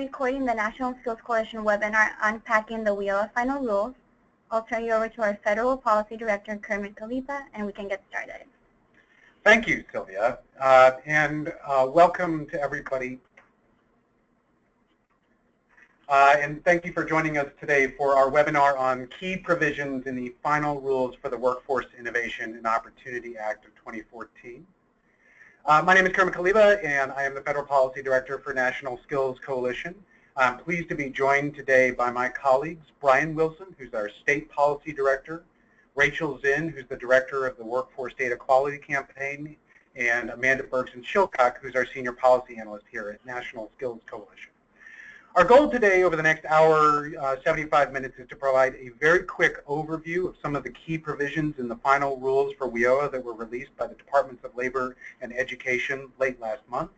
recording the National Skills Coalition webinar, Unpacking the WIOA Final Rules. I'll turn you over to our Federal Policy Director, Kermit Khalifa, and we can get started. Thank you, Sylvia, and welcome to everybody. And thank you for joining us today for our webinar on key provisions in the final rules for the Workforce Innovation and Opportunity Act of 2014. My name is Kermit Khalifa, and I am the Federal Policy Director for National Skills Coalition. I'm pleased to be joined today by my colleagues, Brian Wilson, who's our State Policy Director, Rachel Zinn, who's the Director of the Workforce Data Quality Campaign, and Amanda Bergson-Shilcock, who's our Senior Policy Analyst here at National Skills Coalition. Our goal today over the next hour, 75 minutes, is to provide a very quick overview of some of the key provisions in the final rules for WIOA that were released by the Departments of Labor and Education late last month.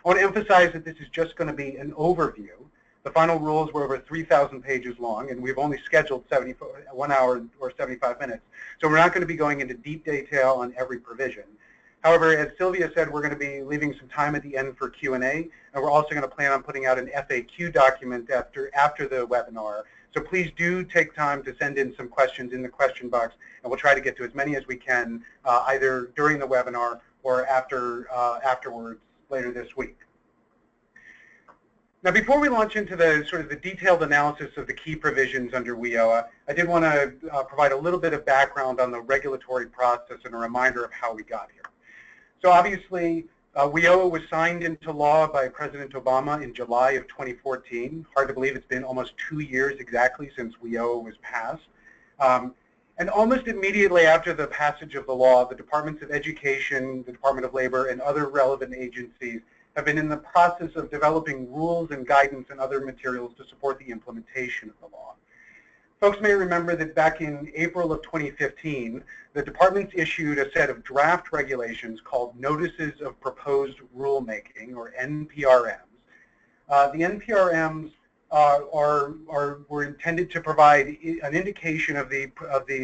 I want to emphasize that this is just going to be an overview. The final rules were over 3,000 pages long, and we've only scheduled 1 hour or 75 minutes. So we're not going to be going into deep detail on every provision. However, as Sylvia said, we're going to be leaving some time at the end for Q&A, and we're also going to plan on putting out an FAQ document after the webinar. So please do take time to send in some questions in the question box, and we'll try to get to as many as we can, either during the webinar or afterwards later this week. Now, before we launch into the sort of the detailed analysis of the key provisions under WIOA, I did want to provide a little bit of background on the regulatory process and a reminder of how we got here. So obviously, WIOA was signed into law by President Obama in July of 2014. Hard to believe it's been almost 2 years exactly since WIOA was passed. And almost immediately after the passage of the law, the Departments of Education, the Department of Labor, and other relevant agencies have been in the process of developing rules and guidance and other materials to support the implementation of the law. Folks may remember that back in April of 2015, the departments issued a set of draft regulations called Notices of Proposed Rulemaking, or NPRMs. The NPRMs were intended to provide an indication of the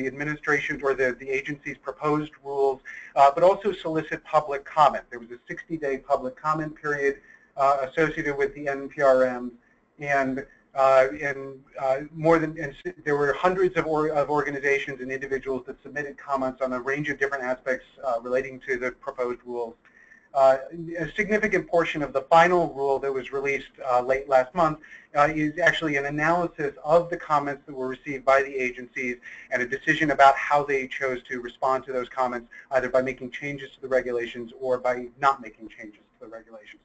administration's or the agency's proposed rules, but also solicit public comment. There was a 60-day public comment period associated with the NPRMs, and there were hundreds of organizations and individuals that submitted comments on a range of different aspects relating to the proposed rules. A significant portion of the final rule that was released late last month is actually an analysis of the comments that were received by the agencies and a decision about how they chose to respond to those comments, either by making changes to the regulations or by not making changes to the regulations.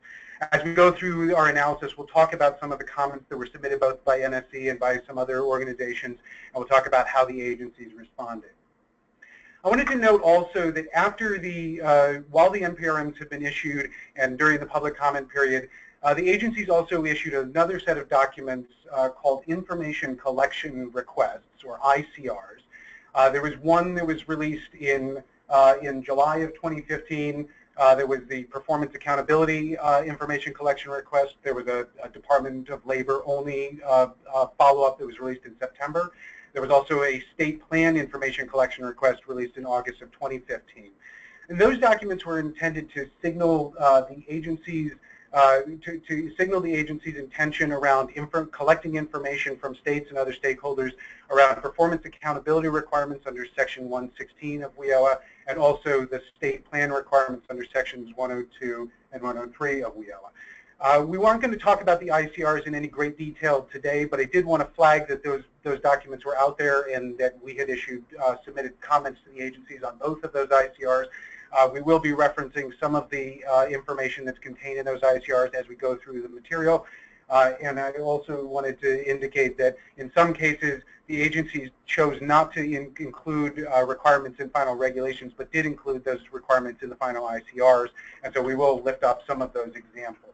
As we go through our analysis, we'll talk about some of the comments that were submitted both by NSC and by some other organizations, and we'll talk about how the agencies responded. I wanted to note also that after while the NPRMs have been issued and during the public comment period, the agencies also issued another set of documents called Information Collection Requests, or ICRs. There was one that was released in July of 2015. There was the Performance Accountability Information Collection Request. There was a Department of Labor only follow-up that was released in September. There was also a state plan information collection request released in August of 2015. And those documents were intended to signal the agency's intention around collecting information from states and other stakeholders around performance accountability requirements under Section 116 of WIOA, and also the state plan requirements under Sections 102 and 103 of WIOA. We weren't going to talk about the ICRs in any great detail today, but I did want to flag that those documents were out there and that we had submitted comments to the agencies on both of those ICRs. We will be referencing some of the information that's contained in those ICRs as we go through the material. And I also wanted to indicate that in some cases, the agencies chose not to include requirements in final regulations, but did include those requirements in the final ICRs. And so we will lift up some of those examples.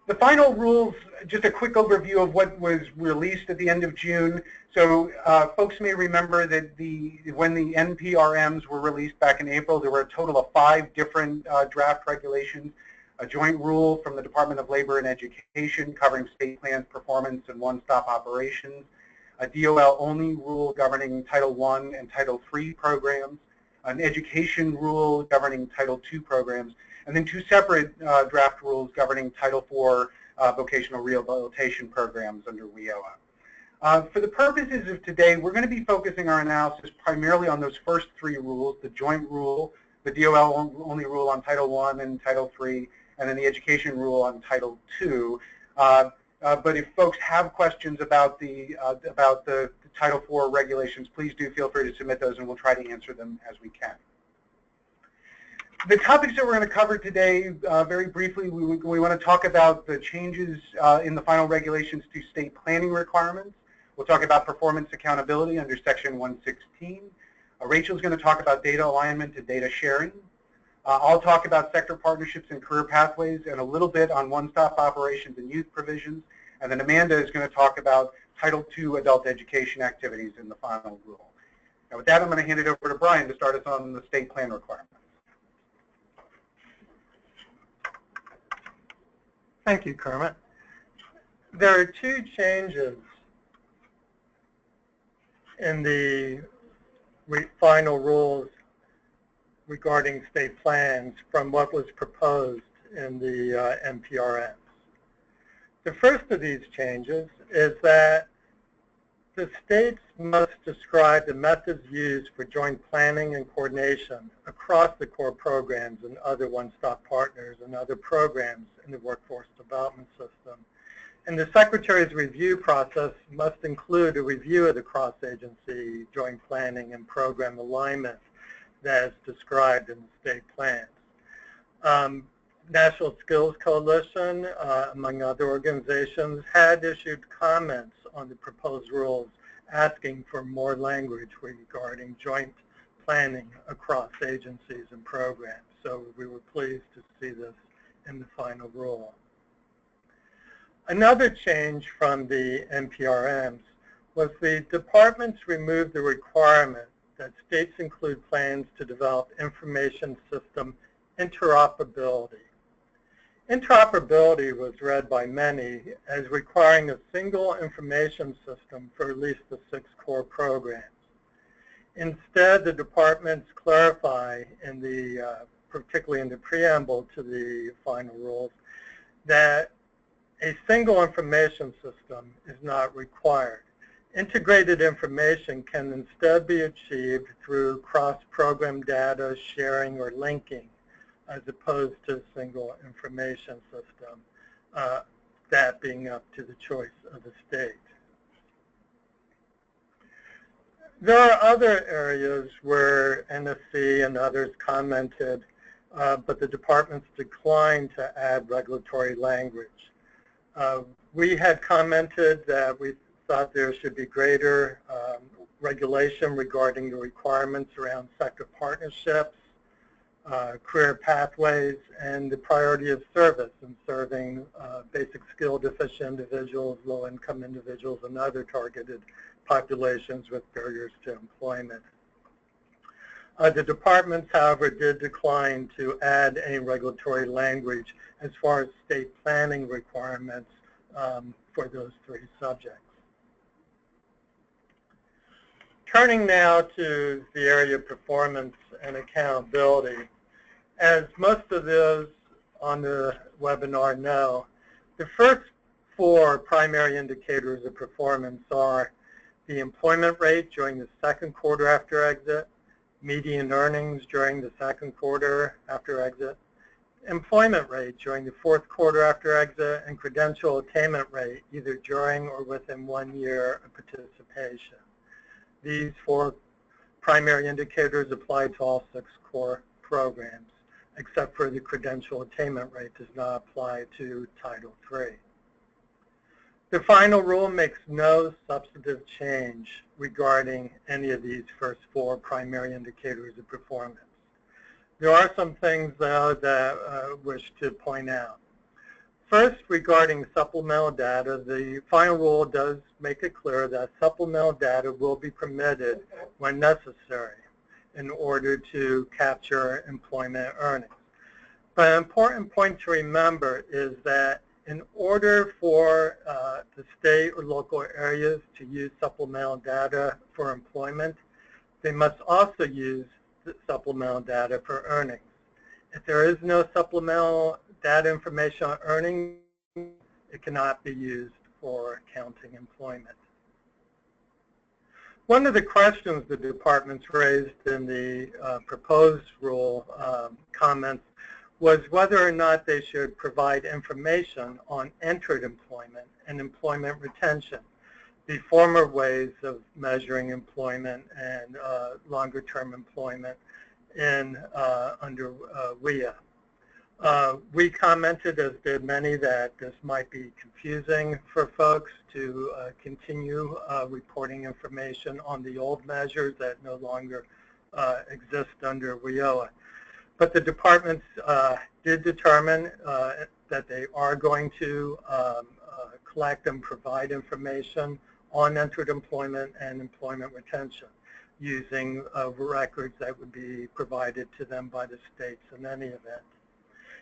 The final rules, just a quick overview of what was released at the end of June. So folks may remember that when the NPRMs were released back in April, there were a total of 5 different draft regulations. A joint rule from the Department of Labor and Education covering state plans, performance, and one-stop operations. A DOL-only rule governing Title I and Title III programs. an education rule governing Title II programs, and then 2 separate draft rules governing Title IV vocational rehabilitation programs under WIOA. For the purposes of today, we're going to be focusing our analysis primarily on those first 3 rules, the joint rule, the DOL only rule on Title I and Title III, and then the education rule on Title II. But if folks have questions about the Title IV regulations, please do feel free to submit those and we'll try to answer them as we can. The topics that we're going to cover today, very briefly, we want to talk about the changes in the final regulations to state planning requirements. We'll talk about performance accountability under Section 116. Rachel's going to talk about data alignment and data sharing. I'll talk about sector partnerships and career pathways and a little bit on one-stop operations and youth provisions. And then Amanda is going to talk about Title II adult education activities in the final rule. Now with that, I'm going to hand it over to Brian to start us on the state plan requirements. Thank you, Kermit. There are 2 changes in the final rules regarding state plans from what was proposed in the NPRMs. The first of these changes is that the states must describe the methods used for joint planning and coordination across the core programs and other one-stop partners and other programs in the workforce development system. And the Secretary's review process must include a review of the cross-agency joint planning and program alignment that is described in the state plans. National Skills Coalition, among other organizations, had issued comments on the proposed rules asking for more language regarding joint planning across agencies and programs. So we were pleased to see this in the final rule. Another change from the NPRMs was the departments removed the requirement that states include plans to develop information system interoperability. Interoperability was read by many as requiring a single information system for at least the 6 core programs. Instead, the departments clarify, in the, particularly in the preamble to the final rules, that a single information system is not required. Integrated information can instead be achieved through cross-program data sharing or linking, as opposed to a single information system, that being up to the choice of the state. There are other areas where NSC and others commented, but the departments declined to add regulatory language. We had commented that we thought there should be greater regulation regarding the requirements around sector partnerships, career pathways, and the priority of service in serving basic skill deficient individuals, low-income individuals, and other targeted populations with barriers to employment. The departments, however, did decline to add any regulatory language as far as state planning requirements for those 3 subjects. Turning now to the area of performance and accountability. As most of those on the webinar know, the first 4 primary indicators of performance are the employment rate during the 2nd quarter after exit, median earnings during the 2nd quarter after exit, employment rate during the 4th quarter after exit, and credential attainment rate either during or within 1 year of participation. These 4 primary indicators apply to all 6 core programs, except for the credential attainment rate does not apply to Title III. The final rule makes no substantive change regarding any of these first 4 primary indicators of performance. There are some things, though, that I wish to point out. First, regarding supplemental data, the final rule does make it clear that supplemental data will be permitted when necessary in order to capture employment earnings. But an important point to remember is that in order for the state or local areas to use supplemental data for employment, they must also use supplemental data for earnings. If there is no supplemental data information on earnings, it cannot be used for counting employment. One of the questions the departments raised in the proposed rule comments was whether or not they should provide information on entered employment and employment retention, the former ways of measuring employment and longer-term employment in under WIOA. We commented, as did many, that this might be confusing for folks to continue reporting information on the old measures that no longer exist under WIOA. But the departments did determine that they are going to collect and provide information on entered employment and employment retention using records that would be provided to them by the states in any event.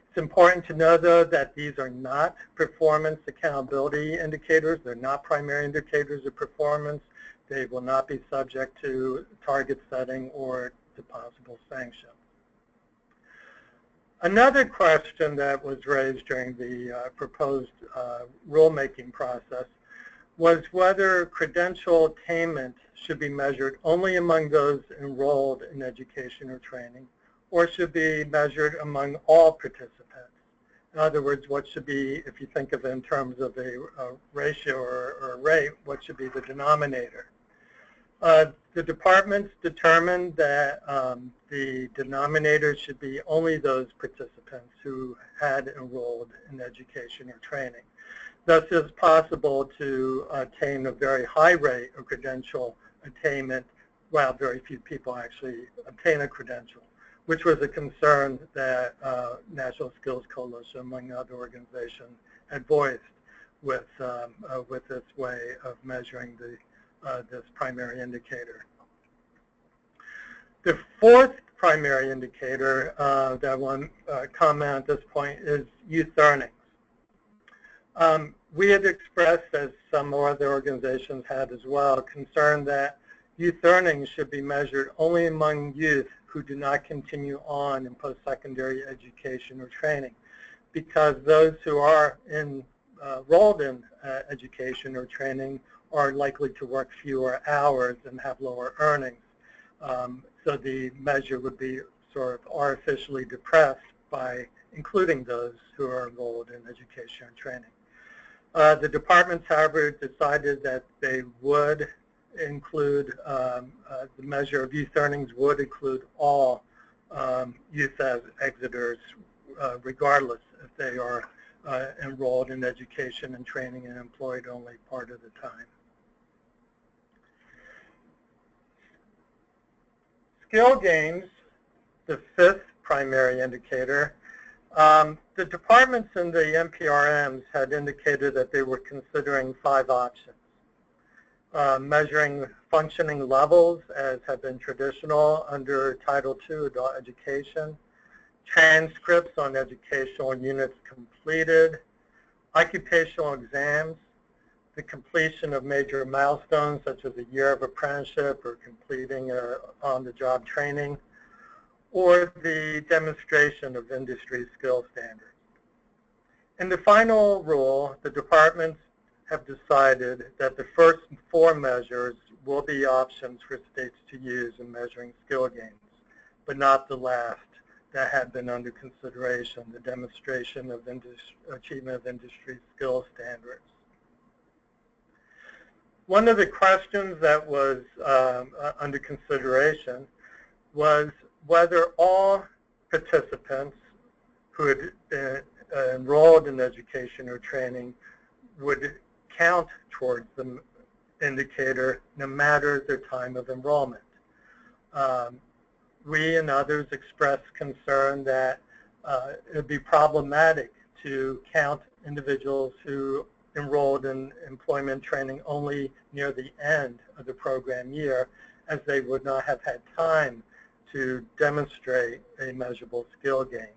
It's important to know, though, that these are not performance accountability indicators. They're not primary indicators of performance. They will not be subject to target setting or to possible sanction. Another question that was raised during the proposed rulemaking process was whether credential attainment should be measured only among those enrolled in education or training, or should be measured among all participants. In other words, what should be, if you think of it in terms of a ratio or a rate, what should be the denominator? The departments determined that the denominator should be only those participants who had enrolled in education or training. Thus, it's possible to attain a very high rate of credential attainment while very few people actually obtain a credential, which was a concern that National Skills Coalition, among other organizations, had voiced with this way of measuring this primary indicator. The fourth primary indicator that I want to comment at this point is youth earnings. We had expressed, as some other organizations had as well, concern that youth earnings should be measured only among youth who do not continue on in post-secondary education or training, because those who are enrolled in education or training are likely to work fewer hours and have lower earnings. So the measure would be sort of artificially depressed by including those who are enrolled in education and training. The departments, however, decided that they would include, the measure of youth earnings would include all youth exiters, regardless if they are enrolled in education and training and employed only part of the time. Skill gains, the fifth primary indicator. The departments in the NPRMs had indicated that they were considering 5 options. Measuring functioning levels, as have been traditional under Title II adult education, transcripts on educational units completed, occupational exams, the completion of major milestones such as a year of apprenticeship or completing on-the-job training, or the demonstration of industry skill standards. In the final rule, the departments have decided that the first 4 measures will be options for states to use in measuring skill gains, but not the last that had been under consideration, the demonstration of achievement of industry skill standards. One of the questions that was under consideration was whether all participants who had been enrolled in education or training would count towards the indicator no matter their time of enrollment. We and others expressed concern that it would be problematic to count individuals who enrolled in employment training only near the end of the program year, as they would not have had time to demonstrate a measurable skill gain.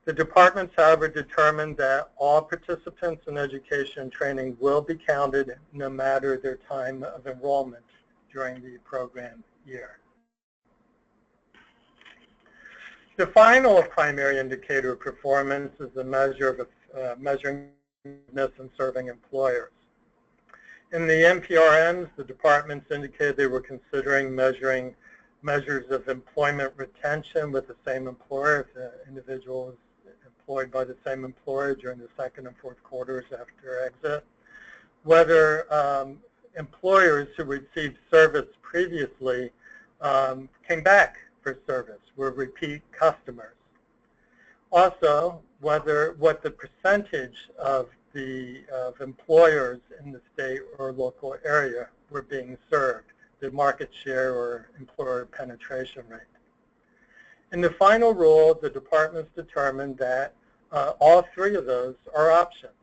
The departments, however, determined that all participants in education and training will be counted no matter their time of enrollment during the program year. The final primary indicator of performance is the measure of measuring effectiveness in serving employers. In the NPRMs, the departments indicated they were considering measuring measures of employment retention with the same employer if the individual is employed by the same employer during the second and fourth quarters after exit. Whether employers who received service previously came back for service, were repeat customers. Also, what the percentage of employers in the state or local area were being served, the market share or employer penetration rate. In the final rule, the departments determined that all three of those are options.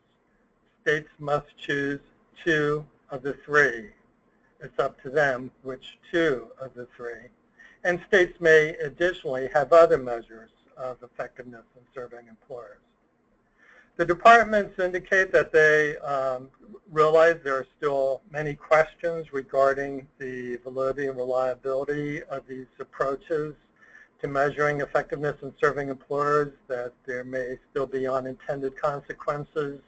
States must choose two of the three. It's up to them which two of the three. And states may additionally have other measures of effectiveness in serving employers. The departments indicate that they realize there are still many questions regarding the validity and reliability of these approaches to measuring effectiveness in serving employers, that there may still be unintended consequences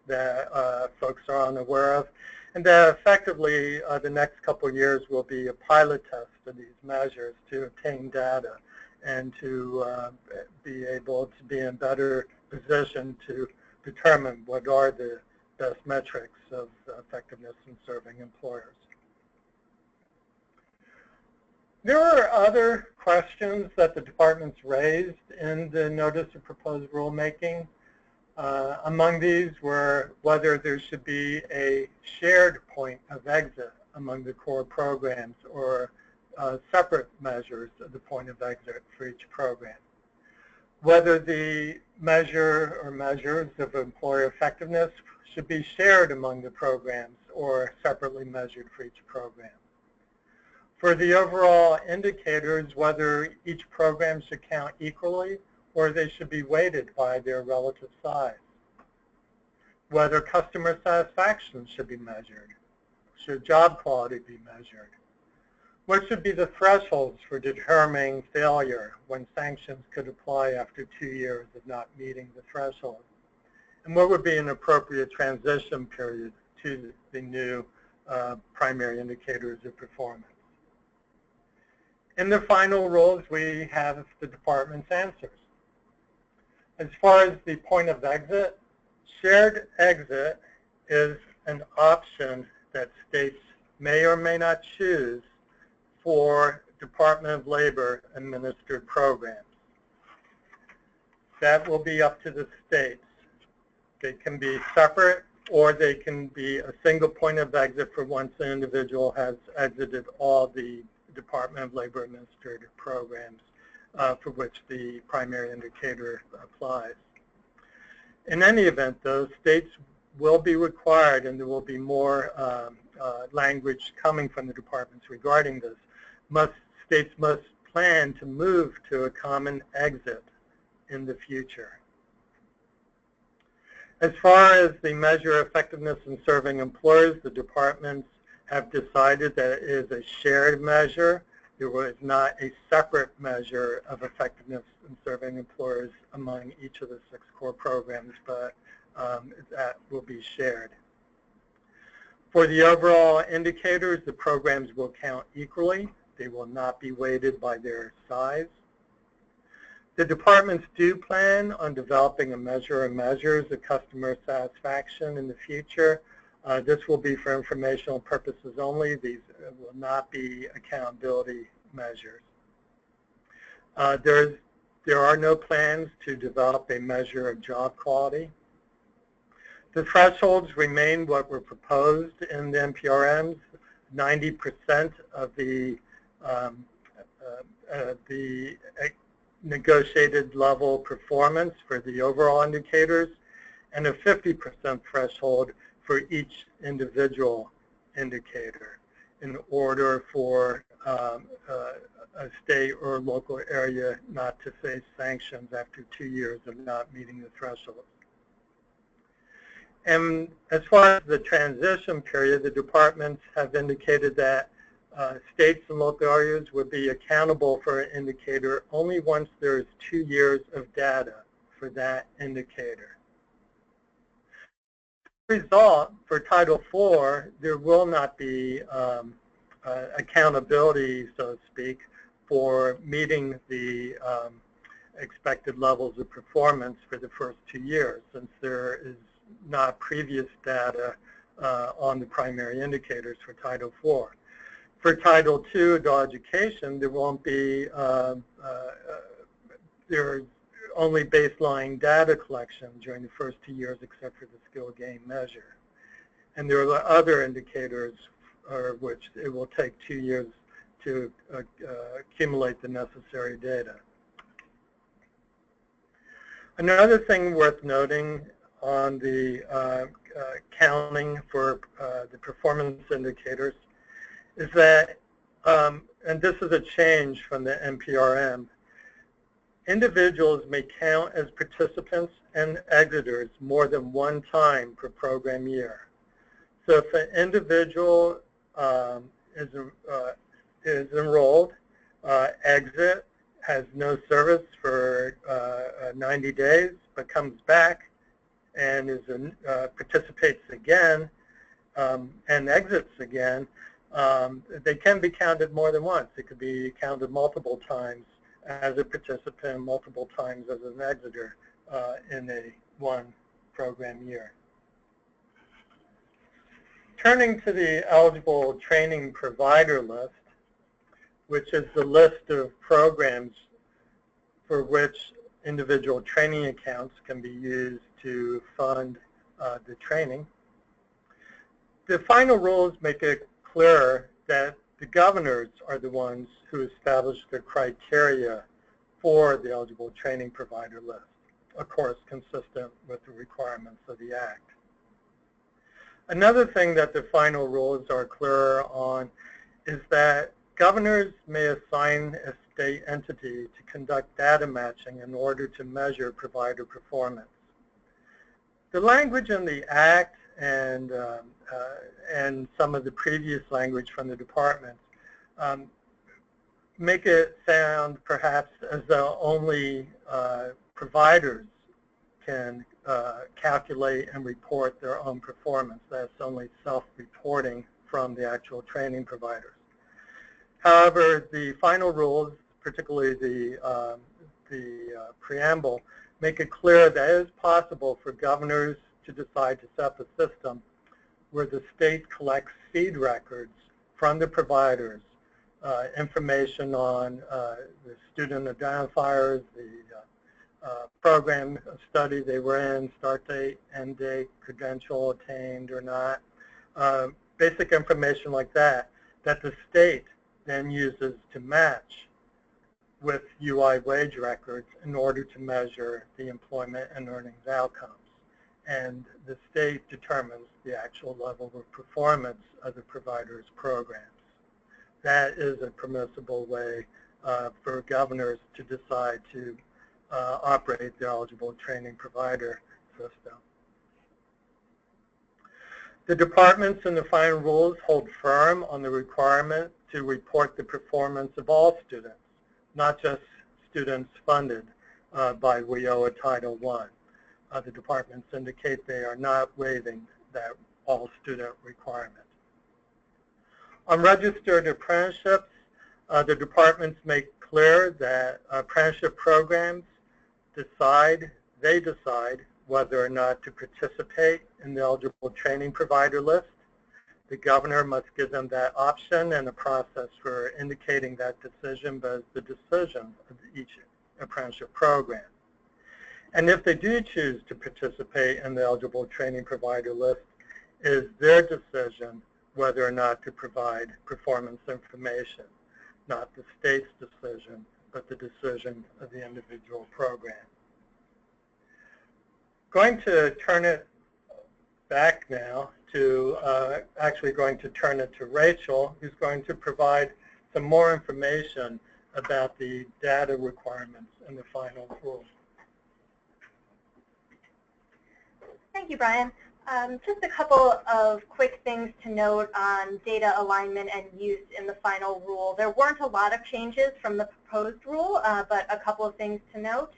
that folks are unaware of, and that effectively the next couple of years will be a pilot test of these measures to obtain data and to be able to be in a better position to determine what are the best metrics of effectiveness in serving employers. There are other questions that the departments raised in the notice of proposed rulemaking. Among these were whether there should be a shared point of exit among the core programs or separate measures of the point of exit for each program. Whether the measure or measures of employer effectiveness should be shared among the programs or separately measured for each program. For the overall indicators, whether each program should count equally or they should be weighted by their relative size. Whether customer satisfaction should be measured. Should job quality be measured? What should be the thresholds for determining failure when sanctions could apply after 2 years of not meeting the threshold? And what would be an appropriate transition period to the new primary indicators of performance? In the final rules, we have the department's answers. As far as the point of exit, shared exit is an option that states may or may not choose for Department of Labor administered programs. That will be up to the states. They can be separate or they can be a single point of exit for once an individual has exited all the Department of Labor administered programs for which the primary indicator applies. In any event, though, states will be required, and there will be more language coming from the departments regarding this. States must plan to move to a common exit in the future. As far as the measure of effectiveness in serving employers, the departments have decided that it is a shared measure. There was not a separate measure of effectiveness in serving employers among each of the 6 core programs, but that will be shared. For the overall indicators, the programs will count equally. They will not be weighted by their size. The departments do plan on developing a measure of measures of customer satisfaction in the future. This will be for informational purposes only. These will not be accountability measures. There are no plans to develop a measure of job quality. The thresholds remain what were proposed in the NPRMs. 90% of the negotiated level performance for the overall indicators, and a 50% threshold for each individual indicator in order for a state or local area not to face sanctions after 2 years of not meeting the threshold. And as far as the transition period, the departments have indicated that states and local areas would be accountable for an indicator only once there's 2 years of data for that indicator. As a result, for Title IV, there will not be accountability, so to speak, for meeting the expected levels of performance for the first 2 years, since there is not previous data on the primary indicators for Title IV. For Title II, adult education, there won't be, there's only baseline data collection during the first 2 years except for the skill gain measure. And there are other indicators which it will take 2 years to accumulate the necessary data. Another thing worth noting on the counting for the performance indicators is that, and this is a change from the NPRM, individuals may count as participants and exiters more than one time per program year. So if an individual is enrolled, exit, has no service for 90 days, but comes back and is participates again and exits again, they can be counted more than once. It could be counted multiple times as a participant, multiple times as an exiter in one program year. Turning to the eligible training provider list, which is the list of programs for which individual training accounts can be used to fund the training. The final rules make it clear that the governors are the ones who establish the criteria for the eligible training provider list, of course consistent with the requirements of the Act. Another thing that the final rules are clear on is that governors may assign a state entity to conduct data matching in order to measure provider performance. The language in the Act and some of the previous language from the department make it sound perhaps as though only providers can calculate and report their own performance. That's only self-reporting from the actual training providers. However, the final rules, particularly the preamble, make it clear that it is possible for governors to decide to set up a system where the state collects seed records from the providers, information on the student identifiers, the program study they were in, start date, end date, credential attained or not, basic information like that, that the state then uses to match with UI wage records in order to measure the employment and earnings outcomes. And the state determines the actual level of performance of the provider's programs. That is a permissible way for governors to decide to operate the eligible training provider system. The departments in the final rules hold firm on the requirement to report the performance of all students, not just students funded by WIOA Title I. The departments indicate they are not waiving that all student requirement. On registered apprenticeships, the departments make clear that apprenticeship programs decide whether or not to participate in the eligible training provider list. The governor must give them that option and a process for indicating that decision, but it's the decision of each apprenticeship program. And if they do choose to participate in the eligible training provider list, it is their decision whether or not to provide performance information, not the state's decision, but the decision of the individual program. Going to turn it back now to actually going to turn it to Rachel, who's going to provide some more information about the data requirements in the final rule. Thank you, Brian. Just a couple of quick things to note on data alignment and use in the final rule. There weren't a lot of changes from the proposed rule, but a couple of things to note.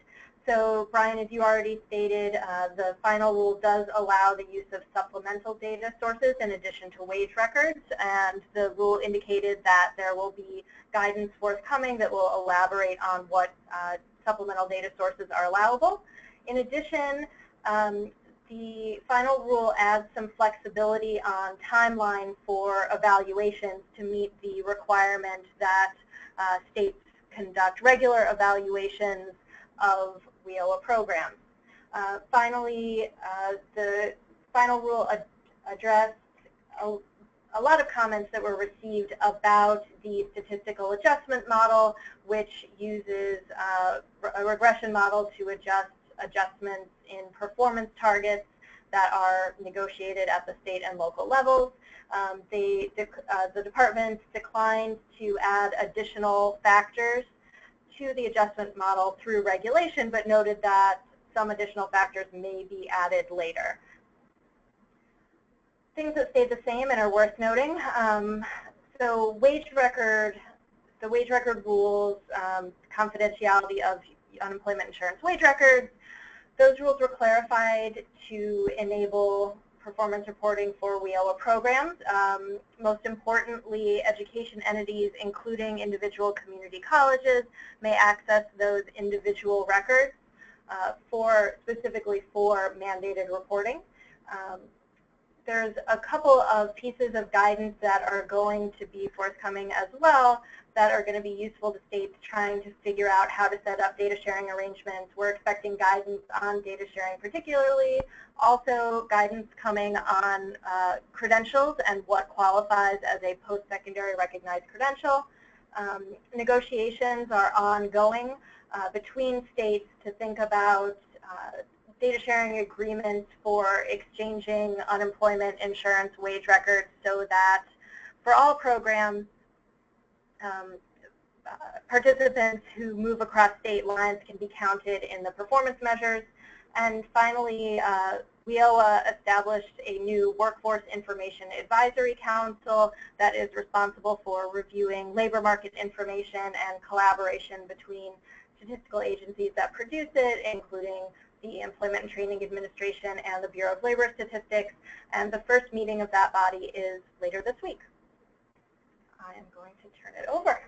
So, Brian, as you already stated, the final rule does allow the use of supplemental data sources in addition to wage records, and the rule indicated that there will be guidance forthcoming that will elaborate on what supplemental data sources are allowable. In addition, the final rule adds some flexibility on timeline for evaluations to meet the requirement that states conduct regular evaluations of WIOA programs. Finally, the final rule addressed a lot of comments that were received about the statistical adjustment model, which uses a regression model to adjustments in performance targets that are negotiated at the state and local levels. The department declined to add additional factors to the adjustment model through regulation, but noted that some additional factors may be added later. Things that stayed the same and are worth noting. So the wage record rules, confidentiality of unemployment insurance wage records, those rules were clarified to enable performance reporting for WIOA programs. Most importantly, education entities, including individual community colleges, may access those individual records specifically for mandated reporting. There's a couple of pieces of guidance that are going to be forthcoming as well that are going to be useful to states trying to figure out how to set up data sharing arrangements. We're expecting guidance on data sharing particularly, also guidance coming on credentials and what qualifies as a post-secondary recognized credential. Negotiations are ongoing between states to think about data sharing agreements for exchanging unemployment insurance wage records so that for all programs, participants who move across state lines can be counted in the performance measures. And finally, WIOA established a new Workforce Information Advisory Council that is responsible for reviewing labor market information and collaboration between statistical agencies that produce it, including the Employment and Training Administration and the Bureau of Labor Statistics. And the first meeting of that body is later this week. I am going to turn it over.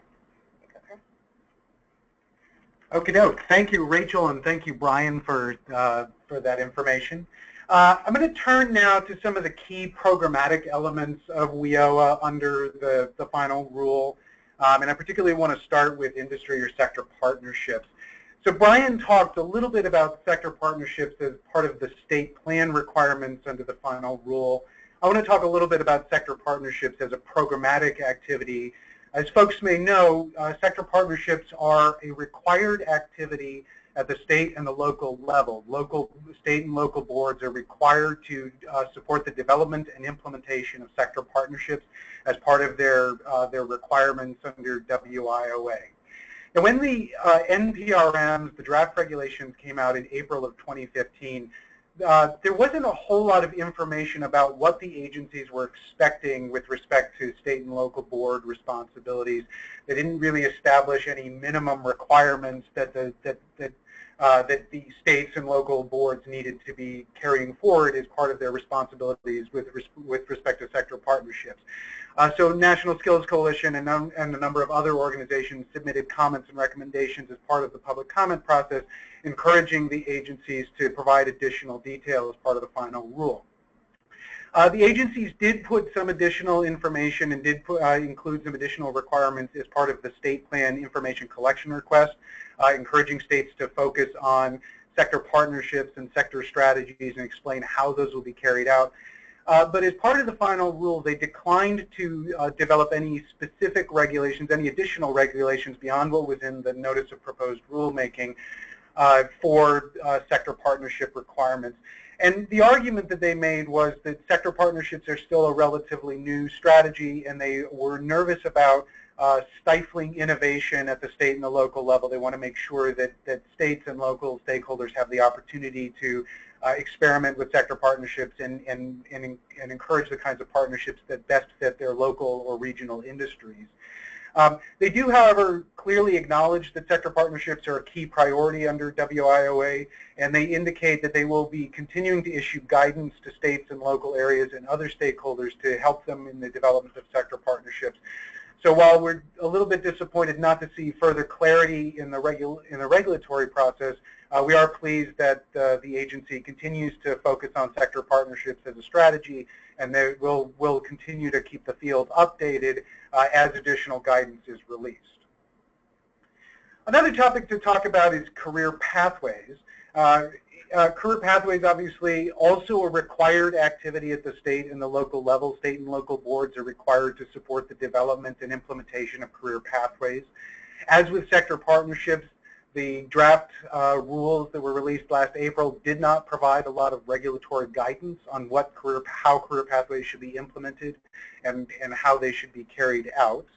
Okie doke. Thank you, Rachel, and thank you, Brian, for that information. I'm going to turn now to some of the key programmatic elements of WIOA under the final rule, and I particularly want to start with industry or sector partnerships. So Brian talked a little bit about sector partnerships as part of the state plan requirements under the final rule. I want to talk a little bit about sector partnerships as a programmatic activity. As folks may know, sector partnerships are a required activity at the state and the local level. State and local boards are required to support the development and implementation of sector partnerships as part of their requirements under WIOA. And when the NPRMs, the draft regulations, came out in April of 2015, there wasn't a whole lot of information about what the agencies were expecting with respect to state and local board responsibilities. They didn't really establish any minimum requirements that the states and local boards needed to be carrying forward as part of their responsibilities with respect to sector partnerships. So National Skills Coalition and a number of other organizations submitted comments and recommendations as part of the public comment process, encouraging the agencies to provide additional detail as part of the final rule. The agencies did put some additional information and did include some additional requirements as part of the state plan information collection request, encouraging states to focus on sector partnerships and sector strategies and explain how those will be carried out. But as part of the final rule, they declined to develop any specific regulations, any additional regulations beyond what was in the notice of proposed rulemaking for sector partnership requirements. And the argument that they made was that sector partnerships are still a relatively new strategy, and they were nervous about stifling innovation at the state and the local level. They want to make sure that states and local stakeholders have the opportunity to experiment with sector partnerships and encourage the kinds of partnerships that best fit their local or regional industries. They do, however, clearly acknowledge that sector partnerships are a key priority under WIOA, and they indicate that they will be continuing to issue guidance to states and local areas and other stakeholders to help them in the development of sector partnerships. So while we're a little bit disappointed not to see further clarity in the regulatory process, we are pleased that the agency continues to focus on sector partnerships as a strategy, and they will continue to keep the field updated as additional guidance is released. Another topic to talk about is career pathways. Career pathways, obviously, also a required activity at the state and the local level. State and local boards are required to support the development and implementation of career pathways. As with sector partnerships, the draft rules that were released last April did not provide a lot of regulatory guidance on how career pathways should be implemented and how they should be carried out.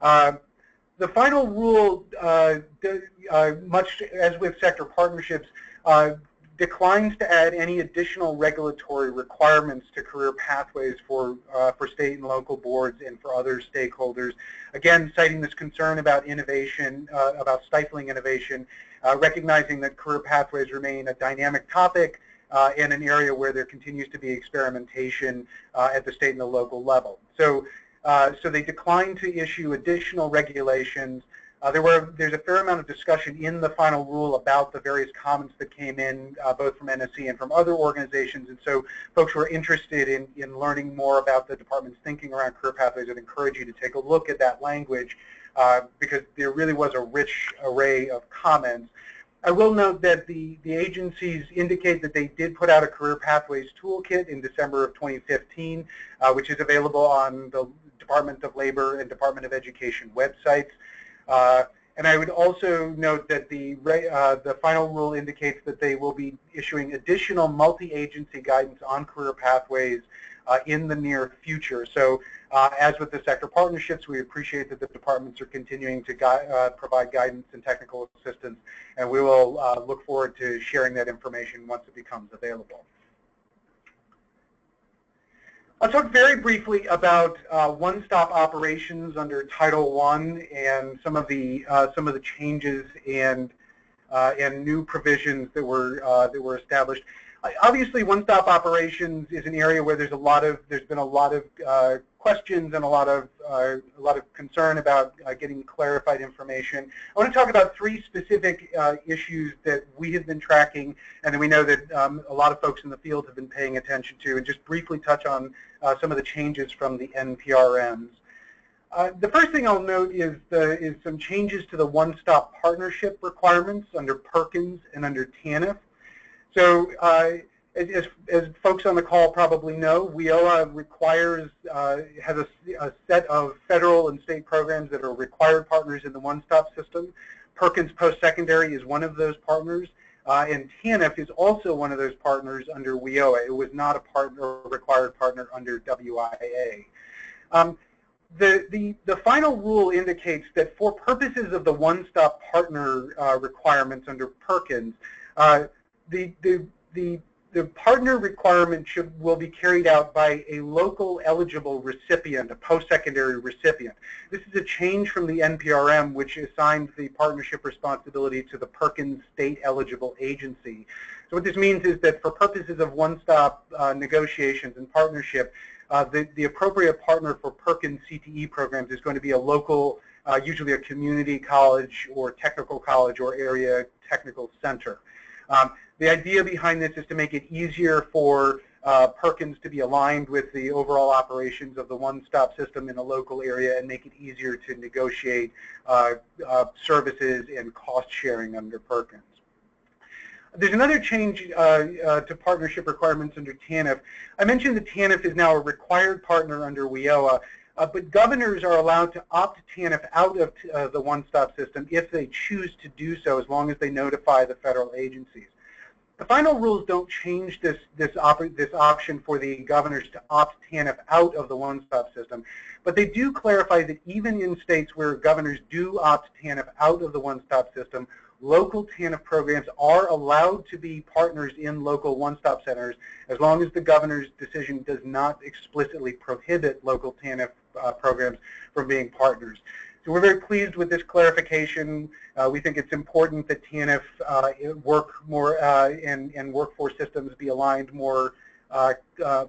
The final rule, much as with sector partnerships, declines to add any additional regulatory requirements to career pathways for state and local boards and for other stakeholders. Again, citing this concern about innovation, about stifling innovation, recognizing that career pathways remain a dynamic topic in an area where there continues to be experimentation at the state and the local level. So they declined to issue additional regulations. There's a fair amount of discussion in the final rule about the various comments that came in, both from NSC and from other organizations, and so folks who are interested in learning more about the department's thinking around career pathways, I'd encourage you to take a look at that language because there really was a rich array of comments. I will note that the agencies indicate that they did put out a career pathways toolkit in December of 2015, which is available on the Department of Labor and Department of Education websites. And I would also note that the final rule indicates that they will be issuing additional multi-agency guidance on career pathways in the near future. So as with the sector partnerships, we appreciate that the departments are continuing to provide guidance and technical assistance, and we will look forward to sharing that information once it becomes available. I'll talk very briefly about OneStop Operations under Title I and some of the changes and new provisions that were established. Obviously, OneStop Operations is an area where there's been a lot of questions and a lot of concern about getting clarified information. I want to talk about three specific issues that we have been tracking and that we know that a lot of folks in the field have been paying attention to, and just briefly touch on some of the changes from the NPRMs. The first thing I'll note is some changes to the one-stop partnership requirements under Perkins and under TANF. So as folks on the call probably know, WIOA has a set of federal and state programs that are required partners in the one-stop system. Perkins Post-Secondary is one of those partners, and TANF is also one of those partners under WIOA. It was not a required partner under WIA. The final rule indicates that for purposes of the one-stop partner requirements under Perkins, the partner requirement will be carried out by a local eligible recipient, a post-secondary recipient. This is a change from the NPRM, which assigned the partnership responsibility to the Perkins State Eligible Agency. So what this means is that for purposes of one-stop negotiations and partnership, the appropriate partner for Perkins CTE programs is going to be a local, usually a community college or technical college or area technical center. The idea behind this is to make it easier for Perkins to be aligned with the overall operations of the one-stop system in a local area and make it easier to negotiate services and cost sharing under Perkins. There's another change to partnership requirements under TANF. I mentioned that TANF is now a required partner under WIOA, but governors are allowed to opt TANF out of the one-stop system if they choose to do so, as long as they notify the federal agencies. The final rules don't change this option for the governors to opt TANF out of the one-stop system, but they do clarify that even in states where governors do opt TANF out of the one-stop system, local TANF programs are allowed to be partners in local one-stop centers as long as the governor's decision does not explicitly prohibit local TANF programs from being partners. So we're very pleased with this clarification. We think it's important that TANF work more and workforce systems be aligned more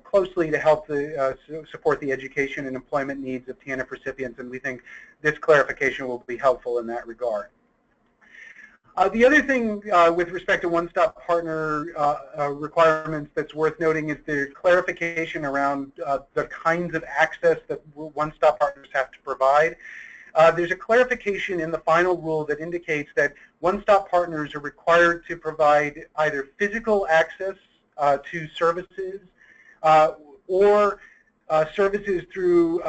closely to help support the education and employment needs of TANF recipients, and we think this clarification will be helpful in that regard. The other thing with respect to one-stop partner requirements that's worth noting is the clarification around the kinds of access that one-stop partners have to provide. There's a clarification in the final rule that indicates that one-stop partners are required to provide either physical access to services or services through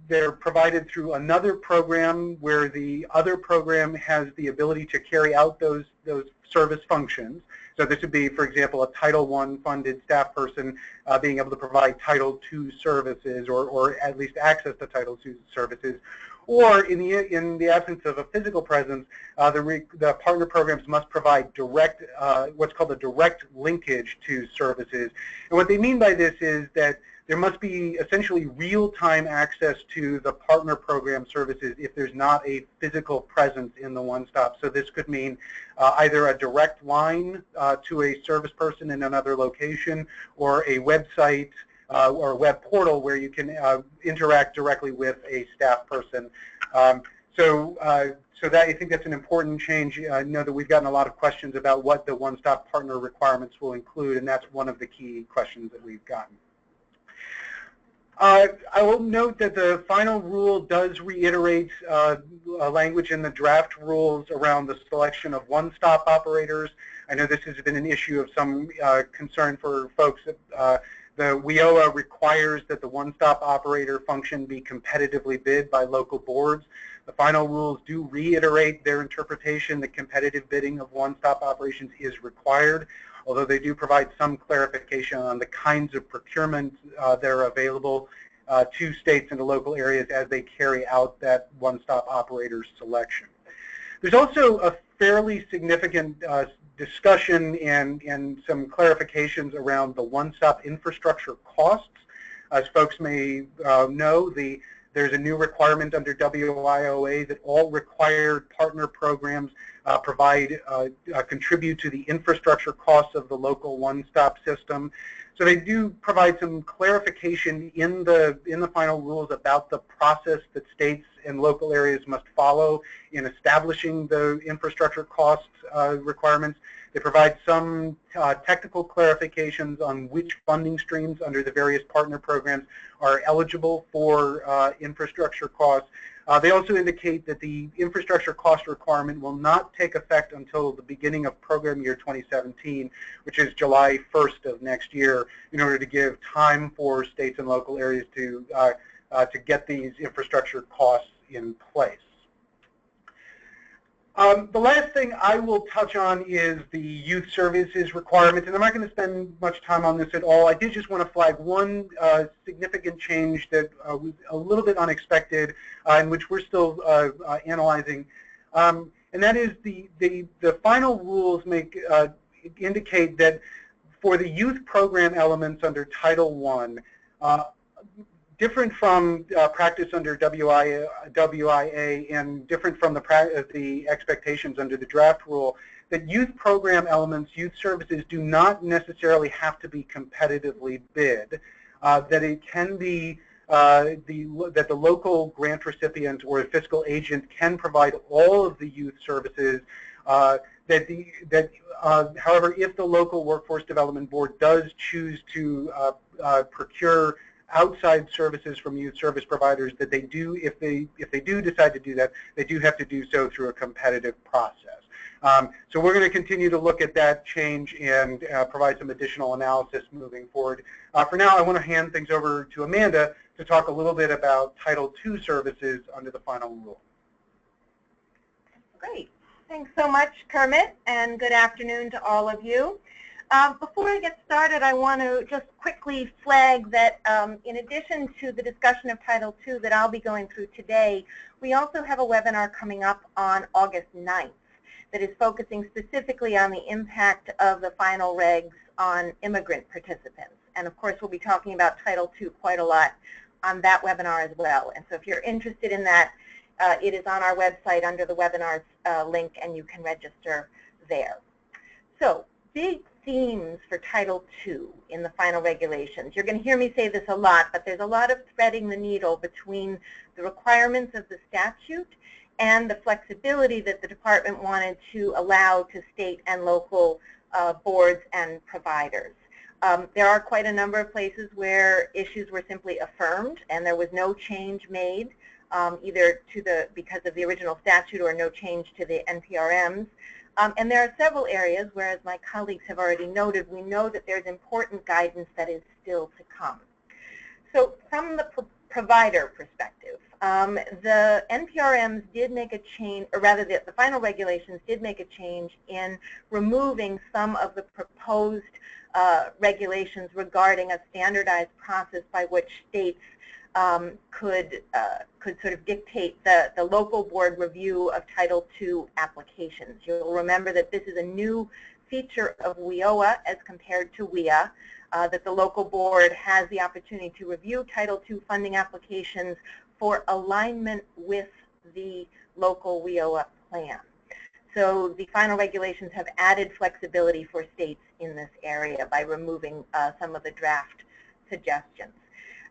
they're provided through another program where the other program has the ability to carry out those service functions. So this would be, for example, a Title I funded staff person being able to provide Title II services or at least access to Title II services. Or in the absence of a physical presence, the partner programs must provide direct, what's called a direct linkage to services. And what they mean by this is that there must be essentially real-time access to the partner program services if there's not a physical presence in the one-stop. So this could mean either a direct line to a service person in another location or a website or a web portal where you can interact directly with a staff person. So that I think that's an important change. I know that we've gotten a lot of questions about what the one-stop partner requirements will include, and that's one of the key questions that we've gotten. I will note that the final rule does reiterate language in the draft rules around the selection of one-stop operators. I know this has been an issue of some concern for folks. The WIOA requires that the one-stop operator function be competitively bid by local boards. The final rules do reiterate their interpretation that competitive bidding of one-stop operations is required, although they do provide some clarification on the kinds of procurement that are available to states and to local areas as they carry out that one-stop operator selection. There's also a fairly significant discussion and some clarifications around the one-stop infrastructure costs. As folks may know, there's a new requirement under WIOA that all required partner programs contribute to the infrastructure costs of the local one-stop system. So they do provide some clarification in the final rules about the process that states and local areas must follow in establishing the infrastructure cost requirements. They provide some technical clarifications on which funding streams under the various partner programs are eligible for infrastructure costs. They also indicate that the infrastructure cost requirement will not take effect until the beginning of program year 2017, which is July 1st of next year, in order to give time for states and local areas to get these infrastructure costs in place. The last thing I will touch on is the youth services requirements, and I'm not going to spend much time on this at all. I did just want to flag one significant change that was a little bit unexpected and which we're still analyzing, and that is the final rules indicate that for the youth program elements under Title I, different from practice under WIA and different from the expectations under the draft rule, that youth program elements, youth services, do not necessarily have to be competitively bid, that it can be that the local grant recipient or the fiscal agent can provide all of the youth services, however, if the local workforce development board does choose to procure outside services from youth service providers, that they do, if they do decide to do that, they do have to do so through a competitive process. So we're going to continue to look at that change and provide some additional analysis moving forward. For now, I want to hand things over to Amanda to talk a little bit about Title II services under the final rule. Great. Thanks so much, Kermit, and good afternoon to all of you. Before I get started, I want to just quickly flag that in addition to the discussion of Title II that I'll be going through today, we also have a webinar coming up on August 9th. that is focusing specifically on the impact of the final regs on immigrant participants. And of course, we'll be talking about Title II quite a lot on that webinar as well. And so if you're interested in that, it is on our website under the webinars link, and you can register there. So big themes for Title II in the final regulations. You're going to hear me say this a lot, but there's a lot of threading the needle between the requirements of the statute and the flexibility that the department wanted to allow to state and local boards and providers. There are quite a number of places where issues were simply affirmed and there was no change made, either to because of the original statute or no change to the NPRMs. And there are several areas where, as my colleagues have already noted, we know that there's important guidance that is still to come. So from the provider perspective, the NPRMs did make a change, or rather the final regulations did make a change in removing some of the proposed regulations regarding a standardized process by which states could sort of dictate the local board review of Title II applications. You'll remember that this is a new feature of WIOA as compared to WIA, that the local board has the opportunity to review Title II funding applications for alignment with the local WIOA plan. So the final regulations have added flexibility for states in this area by removing some of the draft suggestions.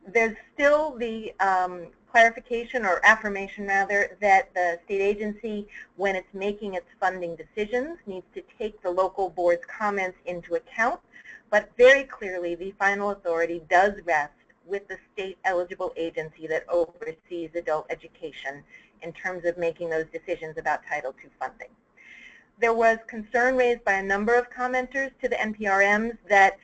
There's still the clarification or affirmation, rather, that the state agency, when it's making its funding decisions, needs to take the local board's comments into account. But very clearly, the final authority does rest with the state eligible agency that oversees adult education in terms of making those decisions about Title II funding. There was concern raised by a number of commenters to the NPRMs that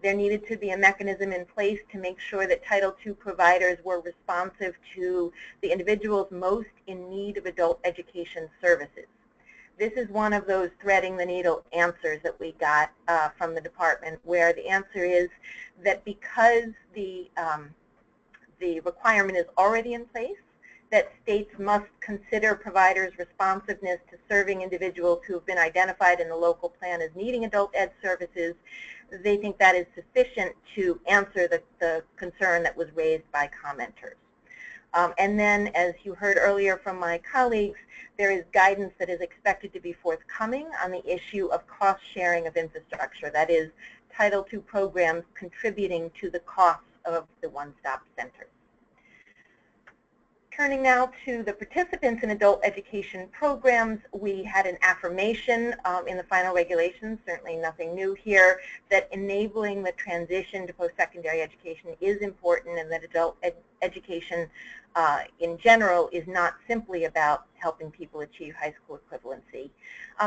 there needed to be a mechanism in place to make sure that Title II providers were responsive to the individuals most in need of adult education services. This is one of those threading the needle answers that we got from the department, where the answer is that because the requirement is already in place, that states must consider providers' responsiveness to serving individuals who have been identified in the local plan as needing adult ed services. They think that is sufficient to answer the concern that was raised by commenters. And then, as you heard earlier from my colleagues, there is guidance that is expected to be forthcoming on the issue of cost sharing of infrastructure, that is, Title II programs contributing to the costs of the one-stop centers. Turning now to the participants in adult education programs, we had an affirmation in the final regulations, certainly nothing new here, that enabling the transition to post-secondary education is important, and that adult education in general is not simply about helping people achieve high school equivalency.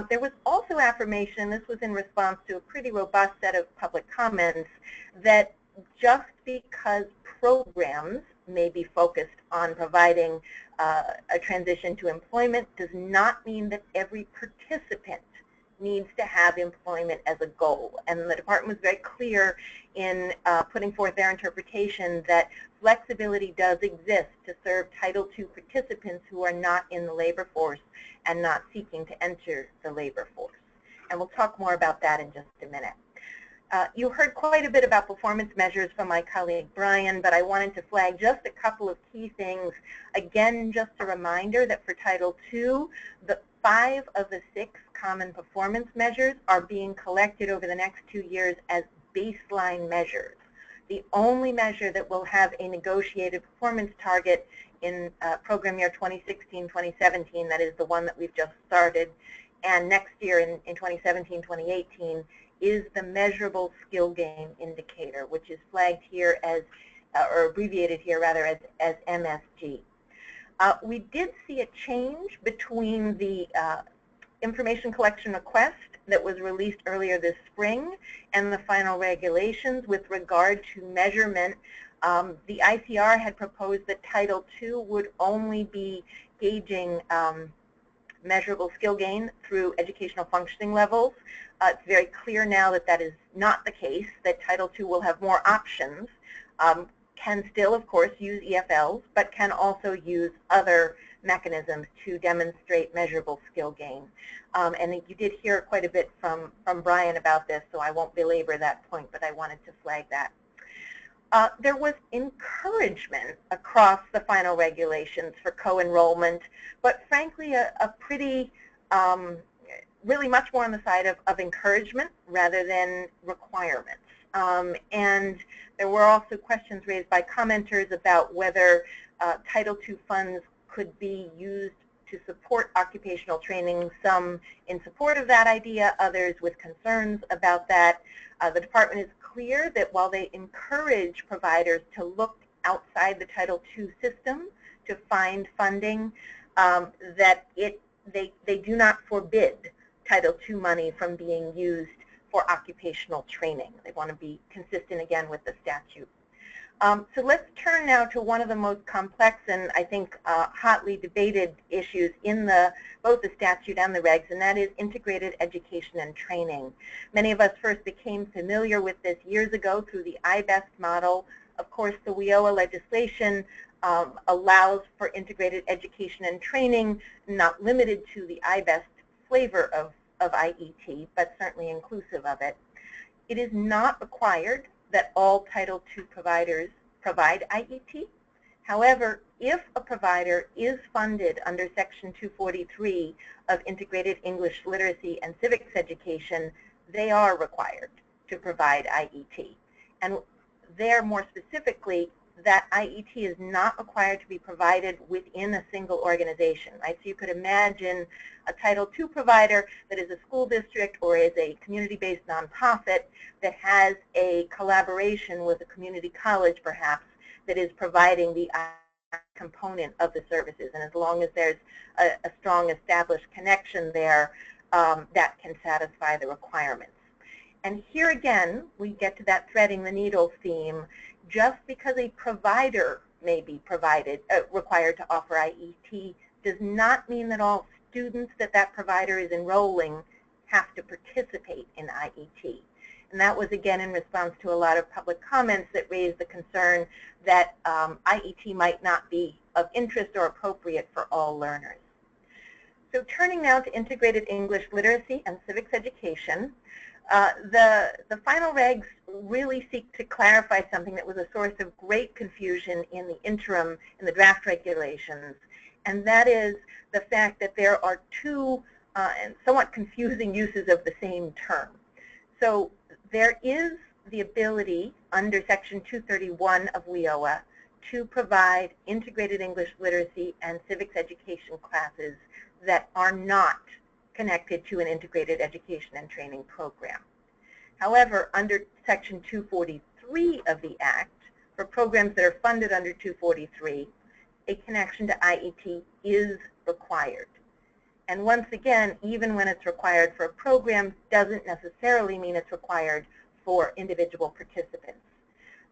There was also affirmation, this was in response to a pretty robust set of public comments, that just because programs may be focused on providing a transition to employment does not mean that every participant needs to have employment as a goal. And the department was very clear in putting forth their interpretation that flexibility does exist to serve Title II participants who are not in the labor force and not seeking to enter the labor force. And we'll talk more about that in just a minute. You heard quite a bit about performance measures from my colleague Brian, but I wanted to flag just a couple of key things. Again, just a reminder that for Title II, the 5 of the 6 common performance measures are being collected over the next 2 years as baseline measures. The only measure that will have a negotiated performance target in program year 2016-2017, that is the one that we've just started, and next year in 2017-2018, is the measurable skill gain indicator, which is flagged here as, or abbreviated here rather, as MSG. We did see a change between the information collection request that was released earlier this spring and the final regulations with regard to measurement. The ICR had proposed that Title II would only be gauging measurable skill gain through educational functioning levels. It's very clear now that that is not the case, that Title II will have more options, can still, of course, use EFLs, but can also use other mechanisms to demonstrate measurable skill gain. And you did hear quite a bit from Brian about this, so I won't belabor that point, but I wanted to flag that. There was encouragement across the final regulations for co-enrollment, but frankly a pretty, really much more on the side of encouragement rather than requirements. And there were also questions raised by commenters about whether Title II funds could be used to support occupational training, some in support of that idea, others with concerns about that. The department is clear that while they encourage providers to look outside the Title II system to find funding, that they do not forbid Title II money from being used for occupational training. They want to be consistent again with the statute. So let's turn now to one of the most complex and I think hotly debated issues in both the statute and the regs, and that is integrated education and training. Many of us first became familiar with this years ago through the IBEST model. Of course, the WIOA legislation allows for integrated education and training, not limited to the IBEST flavor of IET, but certainly inclusive of it. It is not required that all Title II providers provide IET. However, if a provider is funded under Section 243 of Integrated English Literacy and Civics Education, they are required to provide IET. And there, more specifically, that IET is not required to be provided within a single organization, right? So you could imagine a Title II provider that is a school district or is a community-based nonprofit that has a collaboration with a community college, perhaps, that is providing the component of the services. And as long as there's a strong established connection there, that can satisfy the requirements. And here again, we get to that threading the needle theme. Just because a provider may be required to offer IET does not mean that all students that provider is enrolling have to participate in IET. And that was again in response to a lot of public comments that raised the concern that IET might not be of interest or appropriate for all learners. So turning now to integrated English literacy and civics education, the final regs really seek to clarify something that was a source of great confusion in the interim in the draft regulations, and that is the fact that there are two and somewhat confusing uses of the same term. So there is the ability under Section 231 of WIOA to provide integrated English literacy and civics education classes that are not connected to an integrated education and training program. However, under Section 243 of the Act, for programs that are funded under 243, a connection to IET is required. And once again, even when it's required for a program, doesn't necessarily mean it's required for individual participants.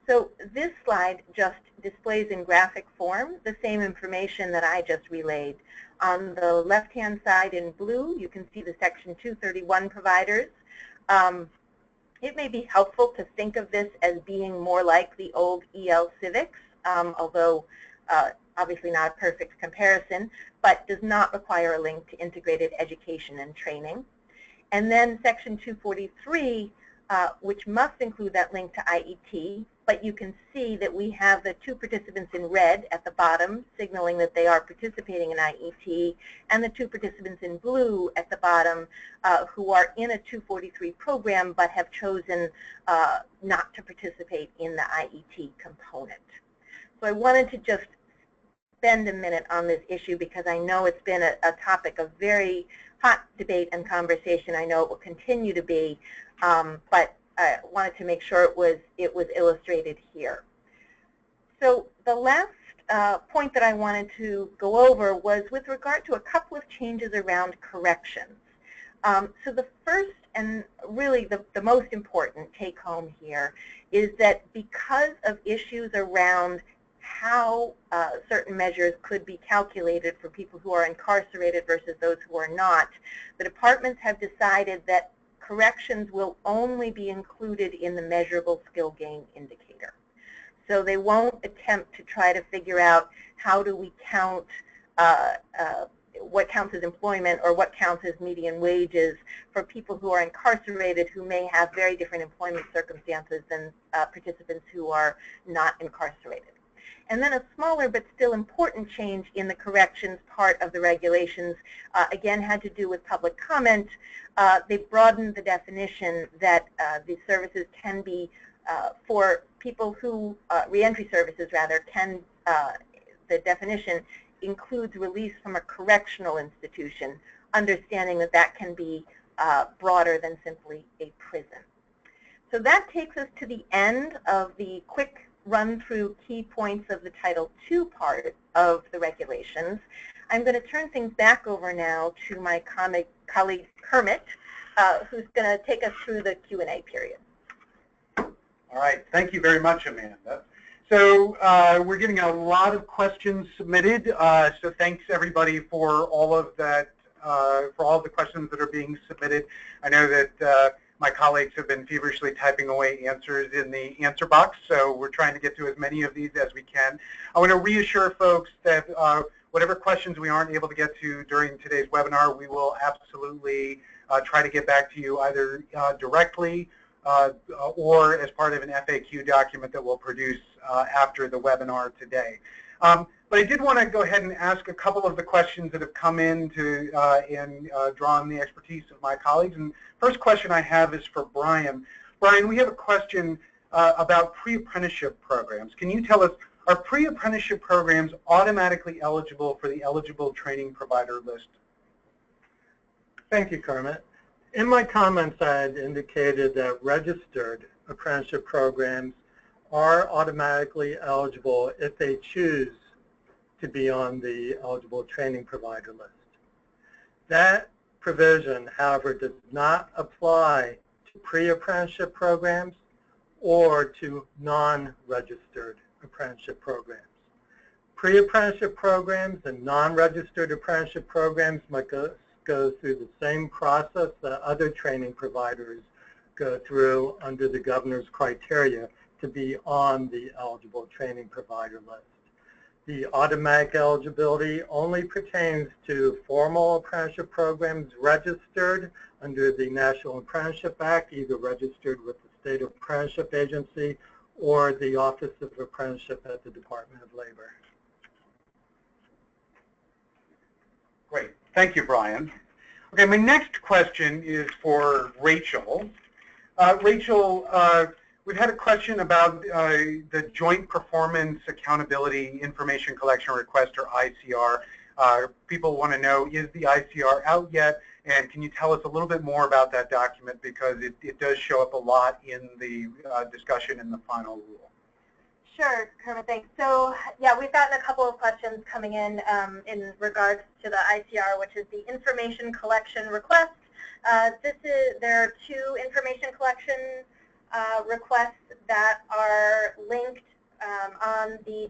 So this slide just displays in graphic form the same information that I just relayed. On the left-hand side in blue, you can see the Section 231 providers. It may be helpful to think of this as being more like the old EL Civics, although obviously not a perfect comparison, but does not require a link to integrated education and training. And then Section 243, which must include that link to IET, but you can see that we have the two participants in red at the bottom, signaling that they are participating in IET, and the two participants in blue at the bottom who are in a 243 program but have chosen not to participate in the IET component. So I wanted to just spend a minute on this issue because I know it's been a topic of very hot debate and conversation. I know it will continue to be, but I wanted to make sure it was illustrated here. So the last point that I wanted to go over was with regard to a couple of changes around corrections. So the first and really the most important take home here is that because of issues around how certain measures could be calculated for people who are incarcerated versus those who are not, the departments have decided that corrections will only be included in the measurable skill gain indicator. So they won't attempt to try to figure out how do we count what counts as employment or what counts as median wages for people who are incarcerated who may have very different employment circumstances than participants who are not incarcerated. And then a smaller but still important change in the corrections part of the regulations, again, had to do with public comment. They broadened the definition that the services can be for people who, reentry services rather, the definition includes release from a correctional institution, understanding that that can be broader than simply a prison. So that takes us to the end of the quick run through key points of the Title II part of the regulations. I'm going to turn things back over now to my colleague Kermit, who's going to take us through the Q&A period. All right, thank you very much, Amanda. So we're getting a lot of questions submitted, so thanks everybody for all of that, for all the questions that are being submitted. I know that my colleagues have been feverishly typing away answers in the answer box, so we're trying to get to as many of these as we can. I want to reassure folks that whatever questions we aren't able to get to during today's webinar, we will absolutely try to get back to you either directly or as part of an FAQ document that we'll produce after the webinar today. But I did want to go ahead and ask a couple of the questions that have come in to draw on the expertise of my colleagues. And first question I have is for Brian. Brian, we have a question about pre-apprenticeship programs. Can you tell us, are pre-apprenticeship programs automatically eligible for the eligible training provider list? Thank you, Kermit. In my comments, I had indicated that registered apprenticeship programs are automatically eligible if they choose to be on the eligible training provider list. That provision, however, does not apply to pre-apprenticeship programs or to non-registered apprenticeship programs. Pre-apprenticeship programs and non-registered apprenticeship programs might go through the same process that other training providers go through under the governor's criteria to be on the eligible training provider list. The automatic eligibility only pertains to formal apprenticeship programs registered under the National Apprenticeship Act, either registered with the State Apprenticeship Agency or the Office of Apprenticeship at the Department of Labor. Great. Thank you, Brian. Okay, my next question is for Rachel. Rachel, we've had a question about the Joint Performance Accountability Information Collection Request, or ICR. People want to know, is the ICR out yet? And can you tell us a little bit more about that document, because it does show up a lot in the discussion in the final rule. Sure, Kermit, thanks. So, yeah, we've gotten a couple of questions coming in regards to the ICR, which is the Information Collection Request. There are two information collection requests that are linked on the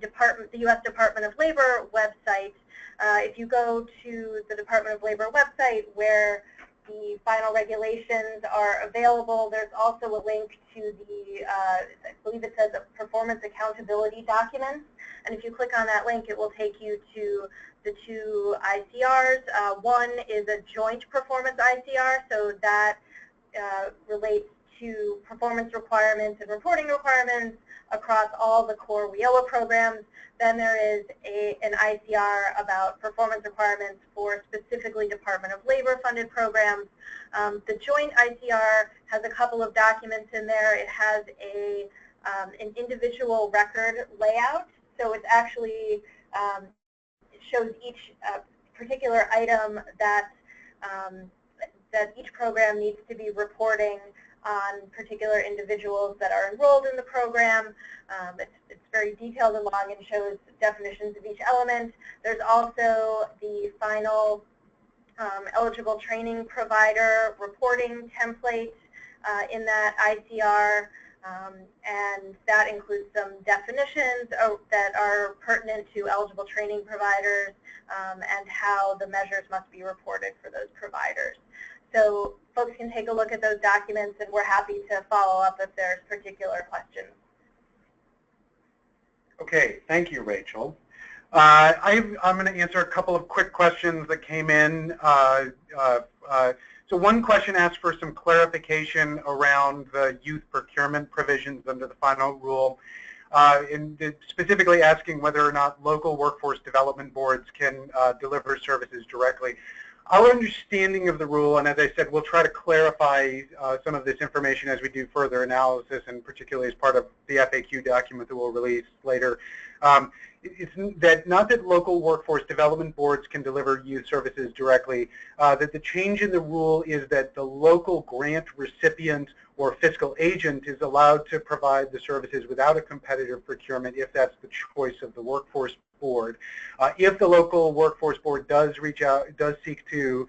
U.S. Department of Labor website. If you go to the Department of Labor website where the final regulations are available, there's also a link to the, I believe it says, Performance Accountability Documents. And if you click on that link, it will take you to the two ICRs. One is a joint performance ICR, so that relates to performance requirements and reporting requirements across all the core WIOA programs. Then there is an ICR about performance requirements for specifically Department of Labor funded programs. The joint ICR has a couple of documents in there. It has an individual record layout, so it's actually it shows each particular item that that each program needs to be reporting on particular individuals that are enrolled in the program. It's very detailed and long and shows definitions of each element. There's also the final eligible training provider reporting template in that ICR, and that includes some definitions that are pertinent to eligible training providers and how the measures must be reported for those providers. So folks can take a look at those documents, and we're happy to follow up if there's particular questions. Okay, thank you, Rachel. I'm going to answer a couple of quick questions that came in. So one question asked for some clarification around the youth procurement provisions under the final rule, specifically asking whether or not local workforce development boards can deliver services directly. Our understanding of the rule, and as I said, we'll try to clarify some of this information as we do further analysis, and particularly as part of the FAQ document that we'll release later. It's that not that local workforce development boards can deliver youth services directly, that the change in the rule is that the local grant recipient or fiscal agent is allowed to provide the services without a competitive procurement if that's the choice of the workforce board. If the local workforce board does seek to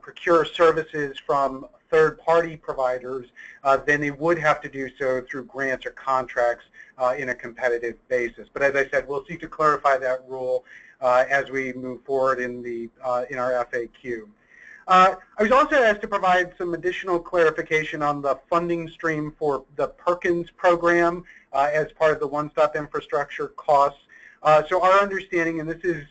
procure services from third-party providers, then they would have to do so through grants or contracts in a competitive basis. But as I said, we'll seek to clarify that rule as we move forward in our FAQ. I was also asked to provide some additional clarification on the funding stream for the Perkins program as part of the one-stop infrastructure costs. So our understanding, and this is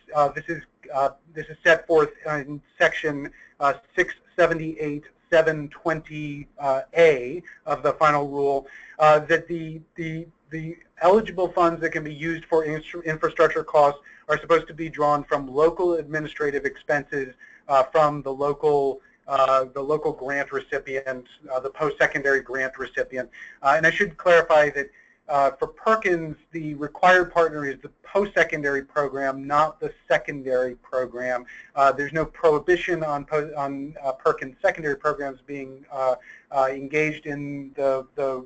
set forth in section 678.720A of the final rule, that the eligible funds that can be used for infrastructure costs are supposed to be drawn from local administrative expenses from the local grant recipient, the post-secondary grant recipient. And I should clarify that for Perkins, the required partner is the post-secondary program, not the secondary program. There's no prohibition on Perkins secondary programs being engaged in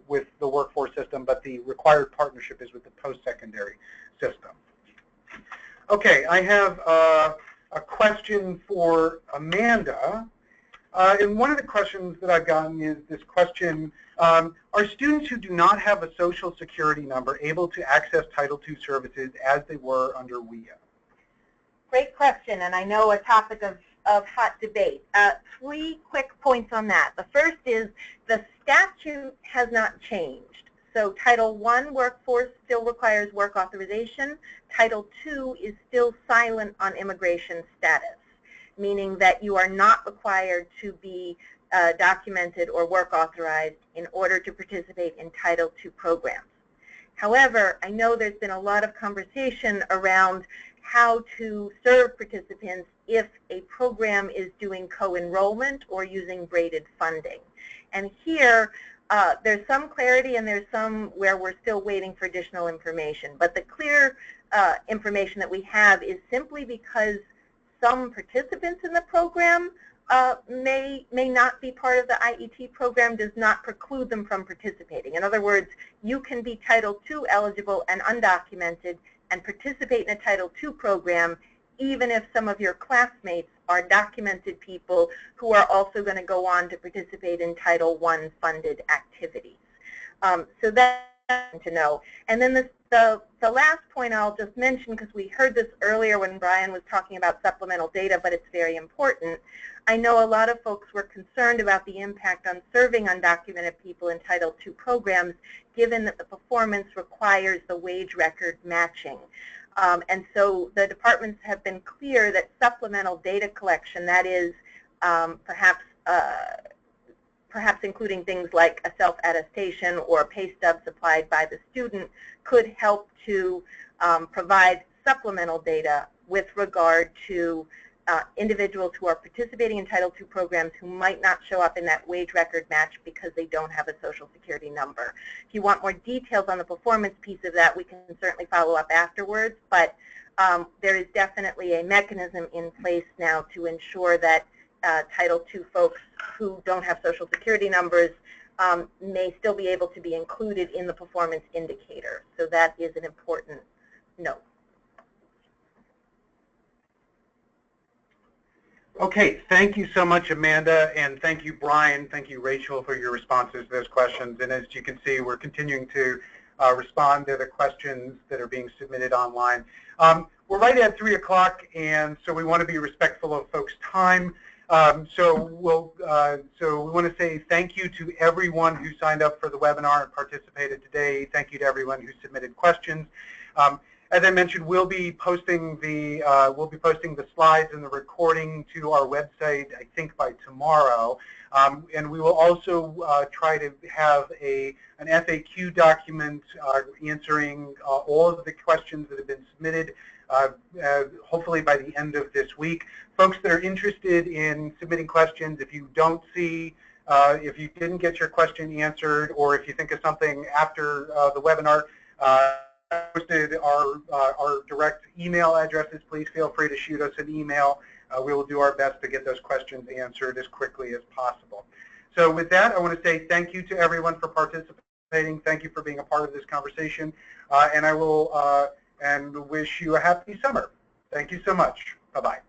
with the workforce system, but the required partnership is with the post-secondary system. Okay, I have a question for Amanda. And one of the questions that I've gotten is this question, are students who do not have a Social Security number able to access Title II services as they were under WIOA? Great question, and I know a topic of hot debate. 3 quick points on that. The first is the statute has not changed. So Title I workforce still requires work authorization. Title II is still silent on immigration status, meaning that you are not required to be documented or work authorized in order to participate in Title II programs. However, I know there's been a lot of conversation around how to serve participants if a program is doing co-enrollment or using braided funding. And here, there's some clarity and there's some where we're still waiting for additional information. But the clear information that we have is simply because some participants in the program may not be part of the IET program does not preclude them from participating. In other words, you can be Title II eligible and undocumented and participate in a Title II program even if some of your classmates are documented people who are also going to go on to participate in Title I funded activities. So that's to know. And then the last point I'll just mention, because we heard this earlier when Brian was talking about supplemental data, but it's very important. I know a lot of folks were concerned about the impact on serving undocumented people in Title II programs, given that the performance requires the wage record matching. And so the departments have been clear that supplemental data collection, that is perhaps including things like a self-attestation or a pay stub supplied by the student, could help to provide supplemental data with regard to individuals who are participating in Title II programs who might not show up in that wage record match because they don't have a Social Security number. If you want more details on the performance piece of that, we can certainly follow up afterwards, but there is definitely a mechanism in place now to ensure that Title II folks who don't have Social Security numbers may still be able to be included in the performance indicator. So that is an important note. Okay, thank you so much, Amanda, and thank you, Brian. Thank you, Rachel, for your responses to those questions. And as you can see, we're continuing to respond to the questions that are being submitted online. We're right at 3 o'clock, and so we want to be respectful of folks' time. So we want to say thank you to everyone who signed up for the webinar and participated today. Thank you to everyone who submitted questions. As I mentioned, we'll be posting the slides and the recording to our website, I think by tomorrow. And we will also try to have an FAQ document answering all of the questions that have been submitted, hopefully by the end of this week. Folks that are interested in submitting questions, if you don't see, if you didn't get your question answered, or if you think of something after the webinar, posted our direct email addresses, please feel free to shoot us an email. We will do our best to get those questions answered as quickly as possible. So with that, I want to say thank you to everyone for participating. Thank you for being a part of this conversation. And I will and wish you a happy summer. Thank you so much. Bye-bye.